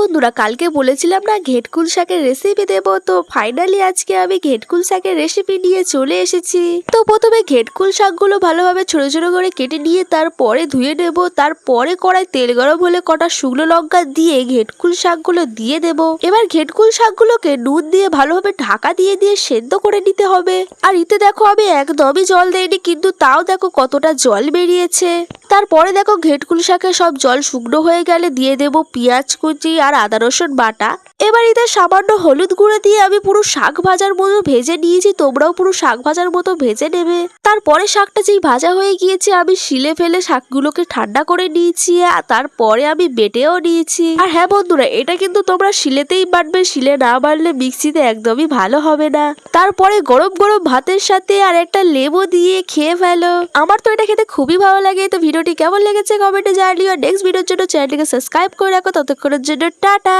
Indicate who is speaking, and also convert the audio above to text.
Speaker 1: বন্ধুরা, কালকে বলেছিলাম না ঘেটকুল শাকের রেসিপি দেবো, তো ফাইনালি আজকে আমি ঘেটকুল শাকের রেসিপি নিয়ে চলে এসেছি। তো প্রথমে ঘেটকুল শাকগুলো ভালোভাবে ছোট ছোট করে কেটে নিয়ে তারপরে ধুয়ে নেব। তারপরে কড়াই তেল গরম হলে কটা শুকনো লঙ্কা দিয়ে ঘেটকুল শাকগুলো দিয়ে দেব। এবার ঘেটকুল শাকগুলোকে নুন দিয়ে ভালোভাবে ঢাকা দিয়ে দিয়ে সেদ্ধ করে নিতে হবে। আর এতে দেখো আমি একদমই জল দেইনি, কিন্তু তাও দেখো কতটা জল বেরিয়েছে। তারপরে দেখো ঘেটকুল শাকের সব জল শুকনো হয়ে গেলে দিয়ে দেব পেঁয়াজ কুচি আর আদা রসুন বাটা। এবার এতে সামান্য হলুদ গুঁড়ো দিয়ে আমি পুরো শাক ভাজার মতো ভেজে নিয়েছি, তোমরাও পুরো শাক ভাজার মতো ভেজে নেবে। তারপরে শাকটা যেই ভাজা হয়ে গিয়েছে আমি শিলে ফেলে শাকগুলোকে ঠান্ডা করে নিয়েছি, আর তারপরে আমি বেটেও নিয়েছি। আর হ্যাঁ বন্ধুরা, এটা কিন্তু তোমরা শিলেতেই বাটবে, শিলে না বাটলে মিক্সিতে একদমই ভালো হবে না। তারপরে গরম গরম ভাতের সাথে আর একটা লেবু দিয়ে খেয়ে ফেলো। আমার তো এটা খেতে খুবই ভালো লাগে। তো ভিডিওটি কেমন লেগেছে কমেন্টে জানিও। নেক্সট ভিডিওর জন্য চ্যানেলটিকে সাবস্ক্রাইব করে রাখো। ততক্ষণের জন্য টাটা।